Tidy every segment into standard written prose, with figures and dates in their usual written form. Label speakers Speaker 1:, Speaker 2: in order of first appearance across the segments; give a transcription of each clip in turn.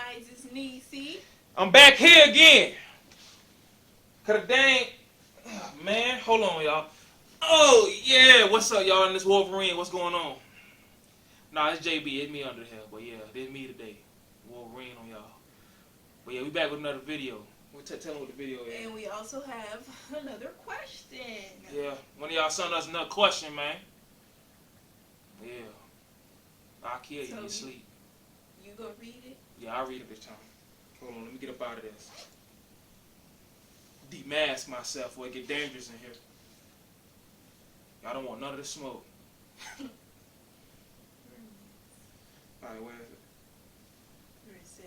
Speaker 1: guys, it's Neicey.
Speaker 2: I'm back here again. Cause dang, man, hold on, y'all. Oh yeah, what's up, y'all? In this Wolverine, what's going on? Nah, it's JB, it's me under here, but yeah, it's me today. Wolverine on y'all. But yeah, we back with another video. We'll tell them what the video is.
Speaker 1: And we also have another question.
Speaker 2: Yeah, one of y'all sent us another question, man. Yeah, I'll kill you in your sleep.
Speaker 1: You gonna read it?
Speaker 2: Yeah, I'll read it this time. Hold on, let me get up out of this. Demask myself before it get dangerous in here. Y'all don't want none of the smoke. Alright, where is it?
Speaker 1: Where it says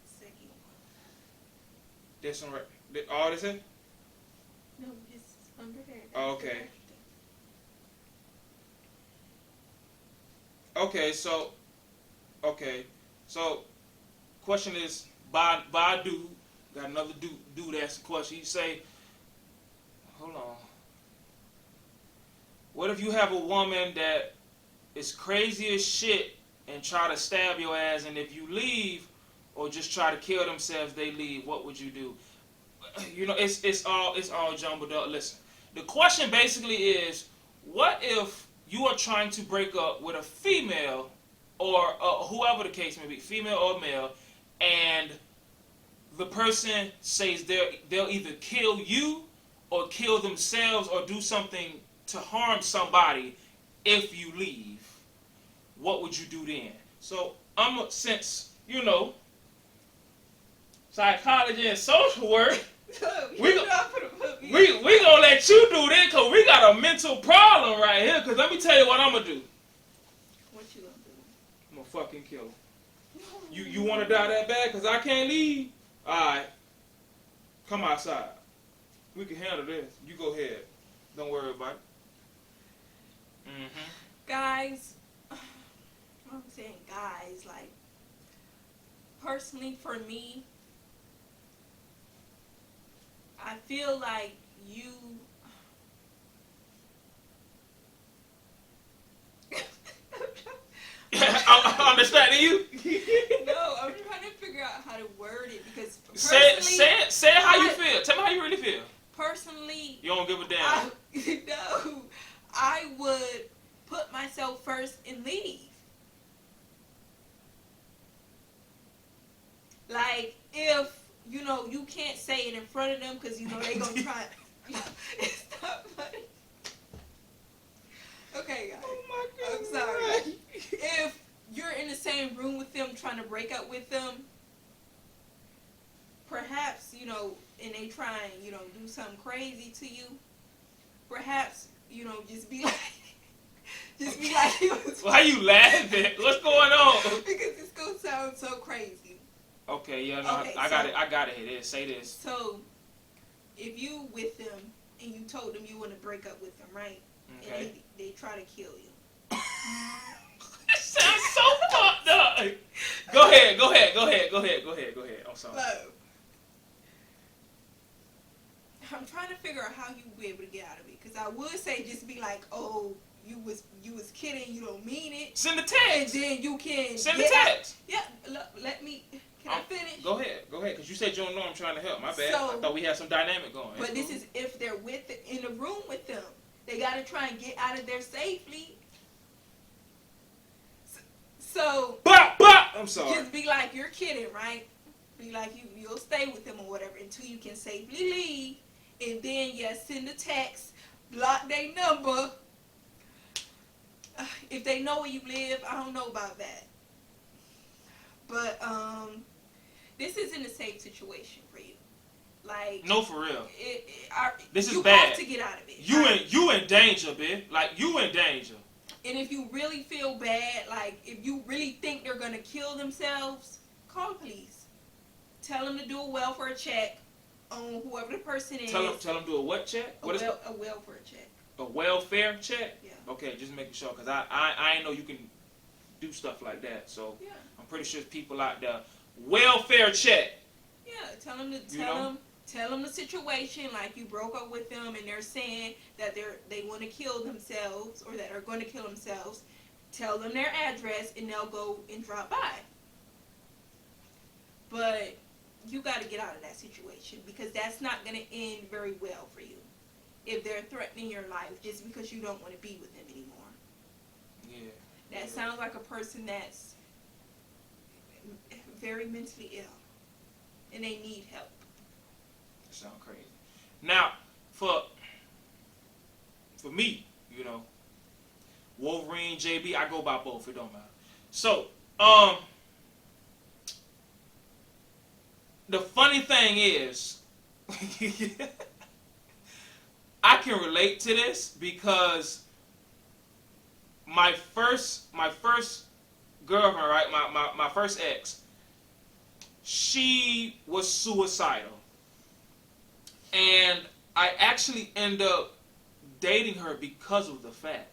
Speaker 1: second one.
Speaker 2: This one right. Oh, this it?
Speaker 1: No, it's under there.
Speaker 2: Oh, okay. So, question is by a dude. Got another dude ask a question. He say, hold on. What if you have a woman that is crazy as shit and try to stab your ass, and if you leave or just try to kill themselves, they leave? What would you do? You know, it's all jumbled up. Listen, the question basically is, what if you are trying to break up with a female or whoever the case may be, female or male, and the person says they'll either kill you or kill themselves or do something to harm somebody if you leave? What would you do then? So since you know psychology and social work, we gonna let you do this because we got a mental problem right here. Because let me tell you what I'm gonna do.
Speaker 1: What you gonna do?
Speaker 2: I'm gonna fucking kill him. You want to die that bad? Because I can't leave? Alright. Come outside. We can handle this. You go ahead. Don't worry about it.
Speaker 1: Guys, I'm saying guys, like, personally for me, I feel like you...
Speaker 2: I'm distracting you?
Speaker 1: No, I'm trying to figure out how to word it because
Speaker 2: say how you feel. Tell me how you really feel.
Speaker 1: Personally,
Speaker 2: you don't give a damn.
Speaker 1: No, I would put myself first and leave. Like, if you know you can't say it in front of them because you know they gonna try. It's not funny. Okay, guys.
Speaker 2: Oh my God.
Speaker 1: I'm sorry. If you're in the same room with them trying to break up with them, perhaps, you know, and they try and, you know, do something crazy to you, perhaps, you know, just be like
Speaker 2: Why you laughing? What's going on?
Speaker 1: Because it's gonna sound so crazy.
Speaker 2: Okay, yeah, no,
Speaker 1: okay,
Speaker 2: I got it here. Say this.
Speaker 1: So, if you with them and you told them you want to break up with them, right?
Speaker 2: Okay.
Speaker 1: And they try to kill you.
Speaker 2: That sounds so fucked up. Go ahead. I'm sorry.
Speaker 1: So, I'm trying to figure out how you would be able to get out of it. Because I would say just be like, oh, you was kidding, you don't mean it.
Speaker 2: Send the text.
Speaker 1: And then you can
Speaker 2: send the text.
Speaker 1: Yeah, let me. Can I finish?
Speaker 2: Go ahead. Because you said you don't know I'm trying to help. My bad.
Speaker 1: So,
Speaker 2: I thought we had some dynamic going.
Speaker 1: But this is if they're in the room with them. They got to try and get out of there safely. So,
Speaker 2: I'm sorry.
Speaker 1: Just be like, you're kidding, right? Be like, you'll stay with them or whatever until you can safely leave. And then, send a text, block their number. If they know where you live, I don't know about that. But, this isn't a safe situation for you. Like,
Speaker 2: no, for real. This is
Speaker 1: you
Speaker 2: bad.
Speaker 1: You have to get out of it.
Speaker 2: You in danger, bitch. Like, you in danger.
Speaker 1: And if you really feel bad, like, if you really think they're going to kill themselves, call the police. Tell them to do a welfare check on whoever the person is.
Speaker 2: Tell them do a what check?
Speaker 1: A welfare check.
Speaker 2: A welfare check?
Speaker 1: Yeah.
Speaker 2: Okay, just making sure, because I ain't know you can do stuff like that. So,
Speaker 1: yeah. I'm
Speaker 2: pretty sure there's people out there. Welfare check.
Speaker 1: Yeah, tell them the situation, like you broke up with them and they're saying that they want to kill themselves or that are going to kill themselves. Tell them their address and they'll go and drop by. you got to get out of that situation, because that's not going to end very well for you if they're threatening your life just because you don't want to be with them anymore.
Speaker 2: Yeah.
Speaker 1: That sounds like a person that's very mentally ill and they need help.
Speaker 2: That sounds crazy. Now, for me, Wolverine, JB, I go by both. It don't matter. So, the funny thing is, I can relate to this because my first girlfriend, right, my first ex, she was suicidal. And I actually ended up dating her because of the fact,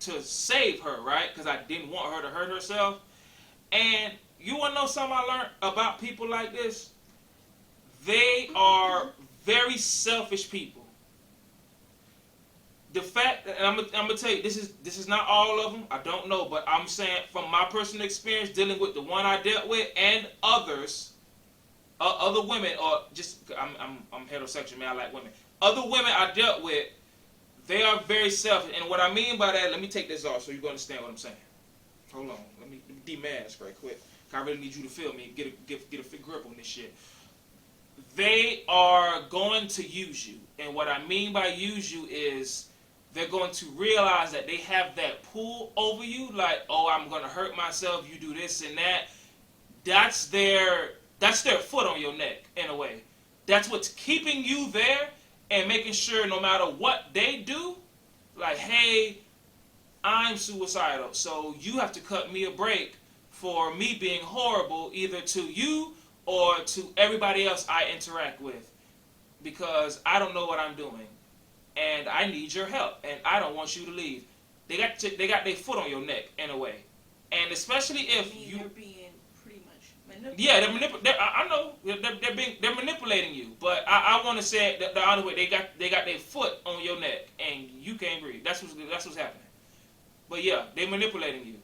Speaker 2: to save her, right? Because I didn't want her to hurt herself. And you want to know something I learned about people like this? They are very selfish people. The fact that, and I'm gonna tell you, this is not all of them. I don't know, but I'm saying from my personal experience dealing with the one I dealt with and others, other women, or just I'm heterosexual, man. I like women. Other women I dealt with, they are very selfish. And what I mean by that, let me take this off so you can understand what I'm saying. Hold on, let me demask right quick. I really need you to feel me, get a grip on this shit. They are going to use you, and what I mean by use you is they're going to realize that they have that pull over you, like, oh, I'm going to hurt myself, you do this and that. That's their foot on your neck, in a way. That's what's keeping you there and making sure no matter what they do, like, hey, I'm suicidal, so you have to cut me a break for me being horrible either to you or to everybody else I interact with, because I don't know what I'm doing and I need your help and I don't want you to leave. They got their foot on your neck, in a way. And especially if
Speaker 1: they're being pretty much manipulated.
Speaker 2: Yeah, I know they're manipulating you, but I want to say it the other way. They got their foot on your neck and you can't breathe. That's what's happening. But yeah, they're manipulating you.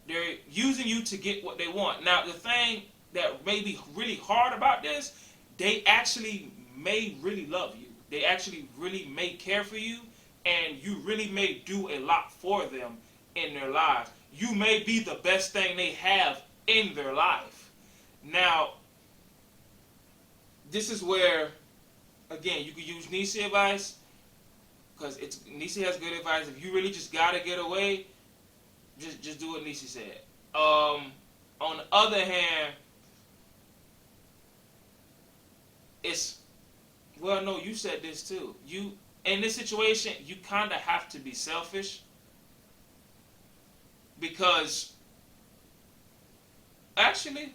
Speaker 2: They're using you to get what they want. Now, the thing that may be really hard about this, they actually may really love you. They actually really may care for you, and you really may do a lot for them in their lives. You may be the best thing they have in their life. Now, this is where, again, you can use Neicey advice, because Neicey has good advice. If you really just gotta get away, just do what Neicey said. On the other hand, no, you said this too. You, in this situation, you kind of have to be selfish, because actually,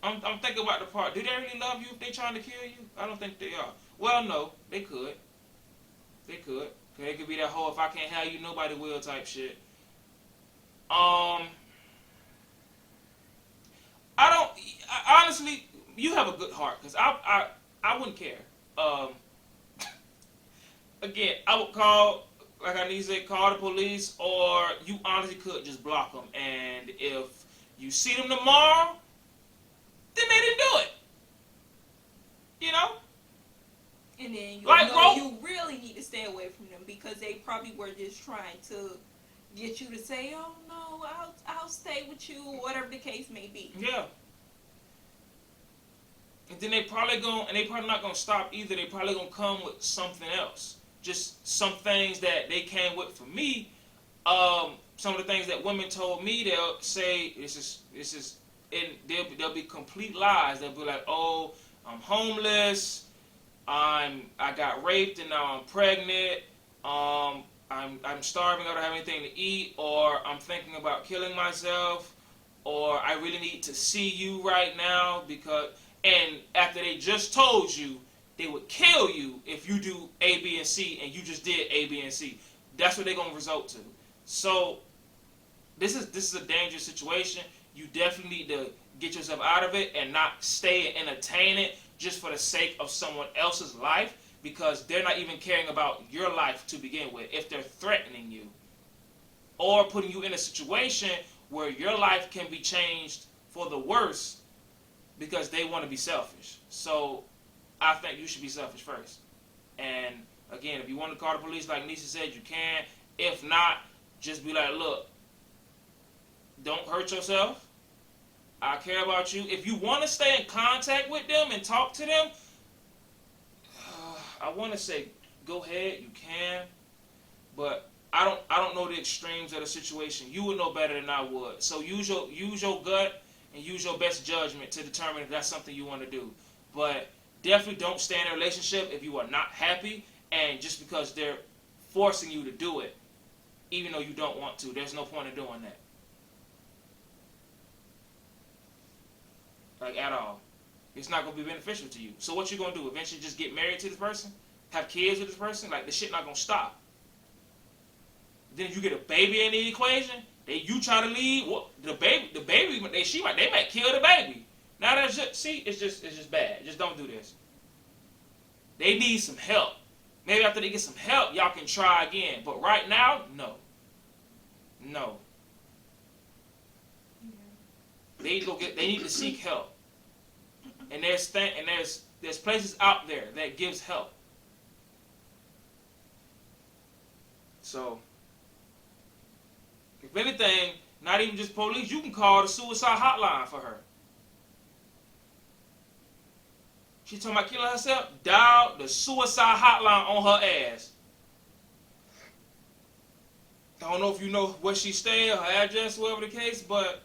Speaker 2: I'm thinking about the part. Do they really love you if they're trying to kill you? I don't think they are. Well, no, they could. They could. It could be that whole "if I can't have you, nobody will" type shit. Honestly, you have a good heart, because I wouldn't care. Again, I would call, like I need to say, call the police, or you honestly could just block them. And if you see them tomorrow, then they didn't do it. You know?
Speaker 1: And then you really need to stay away from them, because they probably were just trying to get you to say, oh no, I'll stay with you, or whatever the case may be.
Speaker 2: Yeah. And then they probably not gonna stop either. They probably gonna come with something else. Just some things that they came with for me. Some of the things that women told me, they'll say this is, and they'll be complete lies. They'll be like, oh, I'm homeless. I got raped and now I'm pregnant. I'm starving. I don't have anything to eat, or I'm thinking about killing myself, or I really need to see you right now because. And after they just told you, they would kill you if you do A, B, and C, and you just did A, B, and C. That's what they're gonna result to. So this is a dangerous situation. You definitely need to get yourself out of it and not stay and entertain it just for the sake of someone else's life, because they're not even caring about your life to begin with. If they're threatening you or putting you in a situation where your life can be changed for the worse, because they want to be selfish. So I think you should be selfish first. And again, if you want to call the police, like Neicey said, you can. If not, just be like, look, don't hurt yourself. I care about you. If you want to stay in contact with them and talk to them, I want to say go ahead, you can. But I don't know the extremes of the situation. You would know better than I would. So use your gut and use your best judgment to determine if that's something you want to do. But definitely don't stay in a relationship if you are not happy, and just because they're forcing you to do it, even though you don't want to. There's no point in doing that. Like, at all. It's not going to be beneficial to you. So what you going to do? Eventually just get married to this person? Have kids with this person? Like, the shit not going to stop. Then you get a baby in the equation. You try to leave. Well, the baby, they might kill the baby. Now that's just, it's just bad. Just don't do this. They need some help. Maybe after they get some help, y'all can try again. But right now, no. No. They need to seek help. And there's places out there that gives help. So, if anything, not even just police, you can call the suicide hotline for her. She talking about killing herself, dial the suicide hotline on her ass. I don't know if you know where she stay, her address, whatever the case, but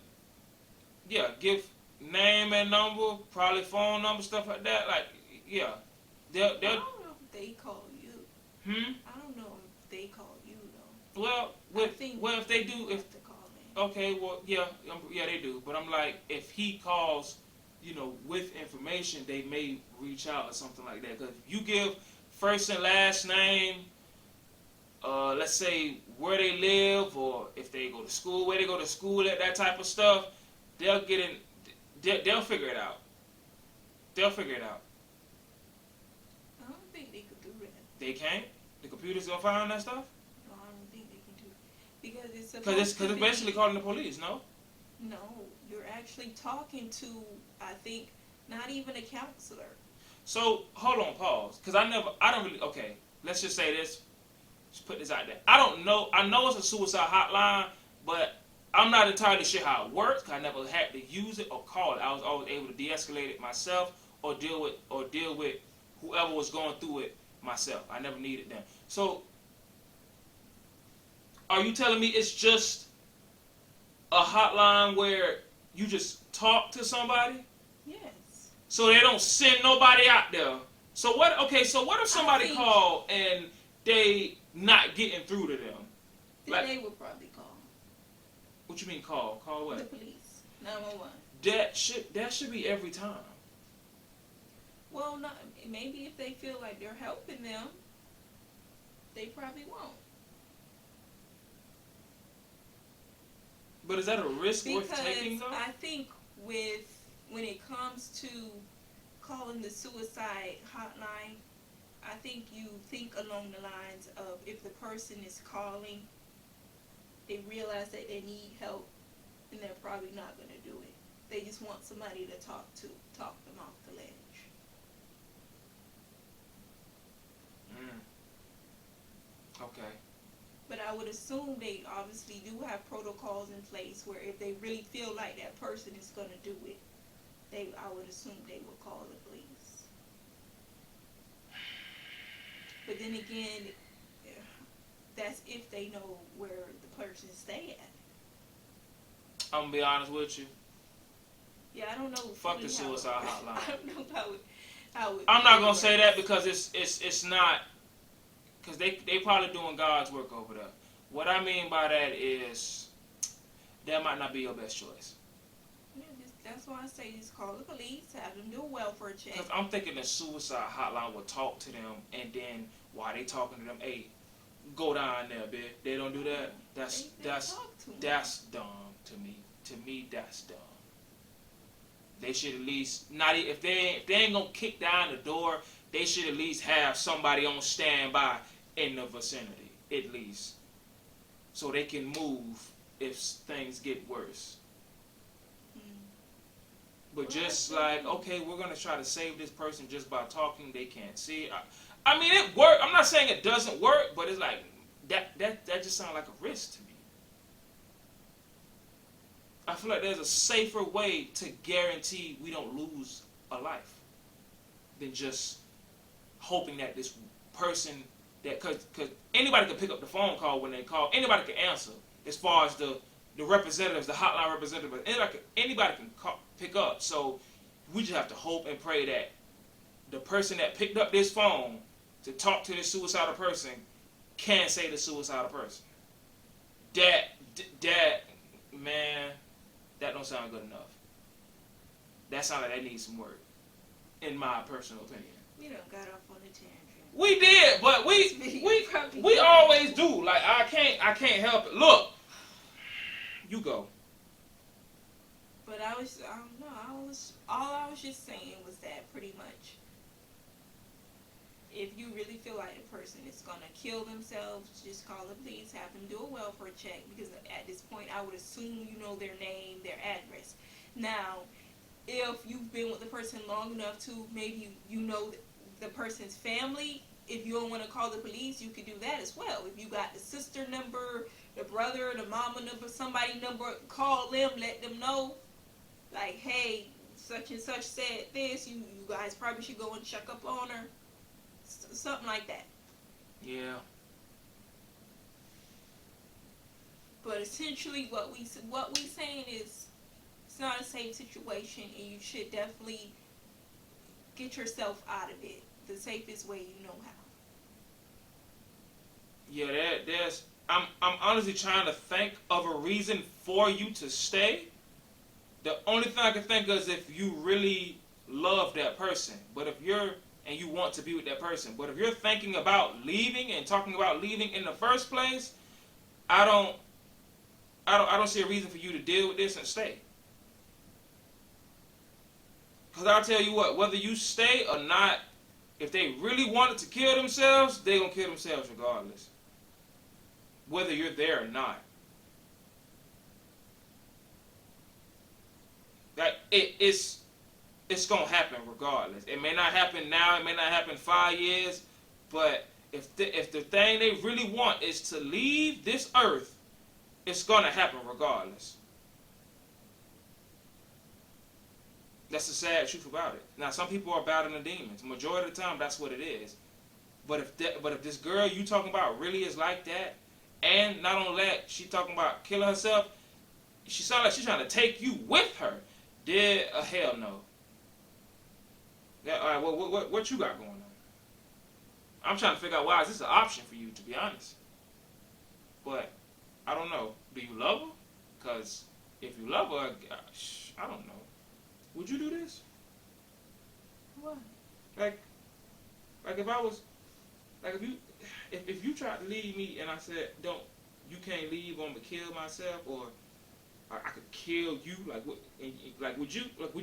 Speaker 2: yeah, give name and number, probably phone number, stuff like that. Like, yeah,
Speaker 1: I don't know if they call you. I don't know if they call you though.
Speaker 2: Well, if they do, if
Speaker 1: to call in.
Speaker 2: Okay, well, yeah, they do. But I'm like, if he calls, with information, they may reach out or something like that. Because if you give first and last name, let's say where they live, or if they go to school, where they go to school, that type of stuff, they'll figure it out. They'll figure it out.
Speaker 1: I don't think they could do that.
Speaker 2: They can't? The computer's gonna find that stuff?
Speaker 1: No, I don't think they can do it. Because it's supposed
Speaker 2: Because it's basically calling the police, no?
Speaker 1: No, you're actually talking to, I think, not even a counselor.
Speaker 2: So, hold on, pause. Because okay, let's just say this. Let's put this out there. I don't know. I know it's a suicide hotline, but I'm not entirely sure how it works, because I never had to use it or call it. I was always able to de-escalate it myself, or deal with whoever was going through it myself. I never needed them. So, are you telling me it's just a hotline where you just talk to somebody?
Speaker 1: Yes.
Speaker 2: So they don't send nobody out there. So what? Okay. So what if somebody call and they not getting through to them?
Speaker 1: Then they would probably call.
Speaker 2: What you mean call? Call what?
Speaker 1: The police. 911.
Speaker 2: That should be every time.
Speaker 1: Well, maybe if they feel like they're helping them, they probably won't.
Speaker 2: But is that a risk worth taking, though?
Speaker 1: Because I think when it comes to calling the suicide hotline, I think you think along the lines of, if the person is calling, they realize that they need help, and they're probably not going to do it. They just want somebody to talk them off the ledge.
Speaker 2: Okay.
Speaker 1: But I would assume they obviously do have protocols in place where if they really feel like that person is going to do it, I would assume they would call the police. But then again, that's if they know where the person stay at.
Speaker 2: I'm going to be honest with you.
Speaker 1: Yeah, I don't know.
Speaker 2: Fuck the suicide hotline.
Speaker 1: I don't know how it
Speaker 2: I'm not going to say that because it's not... Because they probably doing God's work over there. What I mean by that is, that might not be your best choice.
Speaker 1: Yeah, that's why I say just call the police, have them do a welfare check.
Speaker 2: Because I'm thinking the suicide hotline will talk to them, and then while they talking to them, hey, go down there, bitch. They don't do that. That's dumb to me. To me, that's dumb. They should at least not if they ain't gonna kick down the door, they should at least have somebody on standby in the vicinity, at least, so they can move if things get worse. But just like, okay, we're gonna try to save this person just by talking. They can't see. I mean, it works. I'm not saying it doesn't work, but it's like that just sounds like a risk to me. I feel like there's a safer way to guarantee we don't lose a life than just hoping that this person that because anybody can pick up the phone call when they call. Anybody can answer. As far as the representatives, the hotline representatives, anybody can pick up. So we just have to hope and pray that the person that picked up this phone to talk to this suicidal person can say the suicidal person. That man, that don't sound good enough. That sounds like that needs some work, in my personal opinion.
Speaker 1: We done got off on a tangent.
Speaker 2: We did, but we always do. Like I can't help it. Look, you go.
Speaker 1: But I don't know. All I was just saying was that pretty much, if you really feel like a person is gonna kill themselves, just call the police, have them do a welfare check, because at this point I would assume you know their name, their address. Now, if you've been with the person long enough to maybe you know the person's family, if you don't want to call the police, you could do that as well. If you got the sister number, the brother, the mama number, somebody number, call them, let them know, like, hey, such and such said this, you guys probably should go and check up on her. Something like that.
Speaker 2: Yeah.
Speaker 1: But essentially what we saying is it's not a safe situation, and you should definitely get yourself out of it the safest way you know how.
Speaker 2: Yeah, I'm honestly trying to think of a reason for you to stay. The only thing I can think of is if you really love that person. But if you're and you want to be with that person. But if you're thinking about leaving and talking about leaving in the first place, I don't see a reason for you to deal with this and stay. Because I'll tell you what, whether you stay or not, if they really wanted to kill themselves, they're going to kill themselves regardless. Whether you're there or not. It's going to happen regardless. It may not happen now, it may not happen 5 years, but if the thing they really want is to leave this earth, it's going to happen regardless. That's the sad truth about it. Now, some people are battling the demons. Majority of the time, that's what it is. But if this girl you talking about really is like that, and not only that, she talking about killing herself, she sounds like she's trying to take you with her. Hell no. Yeah, all right, what you got going on? I'm trying to figure out why is this an option for you, to be honest. But I don't know. Do you love her? Because if you love her, gosh, I don't know. Would you do this?
Speaker 1: What?
Speaker 2: Like if I was, like if you tried to leave me and I said, you can't leave, I'm gonna kill myself, or I could kill you, would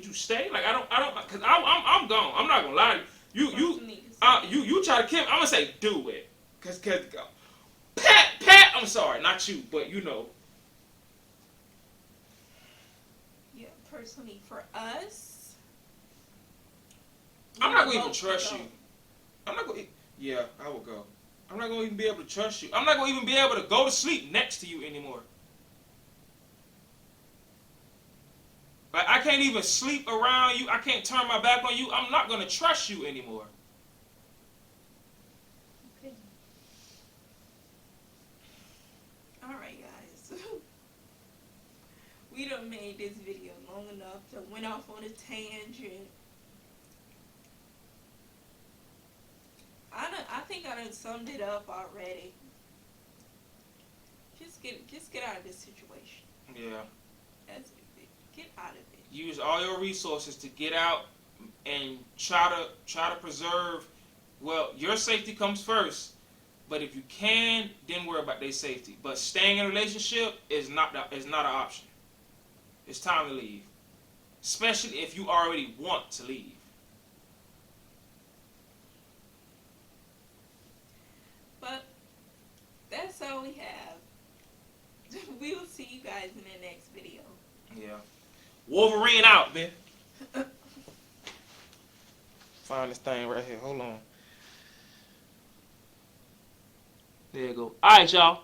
Speaker 2: you stay? Like I don't, cause I'm gone. I'm not gonna lie to you. You try to kill me, I'm gonna say do it, cause Pat, I'm sorry, not you, but you know.
Speaker 1: Yeah, personally, for us,
Speaker 2: I'm not gonna even trust you. I'm not gonna. Yeah, I will go. I'm not gonna even be able to trust you. I'm not gonna even be able to go to sleep next to you anymore. Like, I can't even sleep around you. I can't turn my back on you. I'm not going to trust you anymore.
Speaker 1: Okay. All right, guys. We done made this video long enough to went off on a tangent. I think I done summed it up already. Just get out of this situation.
Speaker 2: Yeah.
Speaker 1: That's it. Get out of it.
Speaker 2: Use all your resources to get out and try to preserve. Well, your safety comes first, but if you can, then worry about their safety. But staying in a relationship is not an option. It's time to leave, especially if you already want to leave.
Speaker 1: But that's all we have. We will see you guys in the next video.
Speaker 2: Yeah. Wolverine out, man. Find this thing right here. Hold on. There you go. All right, y'all.